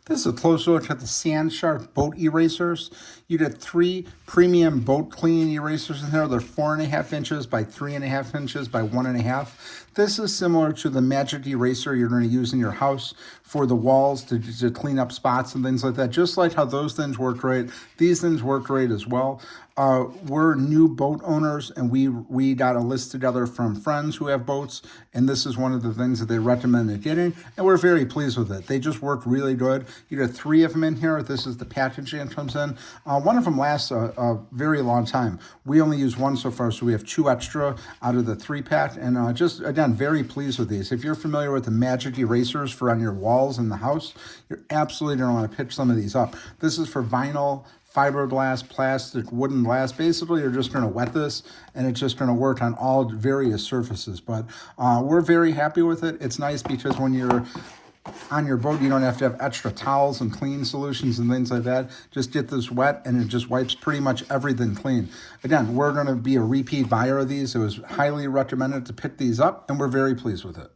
This is a close look at the SandShark boat erasers. You get 3 premium boat cleaning erasers in there. They're 4.5 inches by 3.5 inches by 1.5. This is similar to the magic eraser you're going to use in your house for the walls to clean up spots and things like that. Just like how those things work great, these things work great as well. We're new boat owners, and we got a list together from friends who have boats, and this is one of the things that they recommended getting, and we're very pleased with it. They just work really good. You get 3 of them in here. This is the packaging it comes in. One of them lasts a very long time. We only use 1 so far, so we have 2 extra out of the 3-pack, and just, again, very pleased with these. If you're familiar with the magic erasers for on your walls in the house, you're absolutely going to want to pick some of these up. This is for vinyl, fiberglass, plastic, wooden glass. Basically, you're just going to wet this, and it's just going to work on all various surfaces. But we're very happy with it. It's nice because when you're on your boat, you don't have to have extra towels and clean solutions and things like that. Just get this wet, and it just wipes pretty much everything clean. Again, we're going to be a repeat buyer of these. It was highly recommended to pick these up, and we're very pleased with it.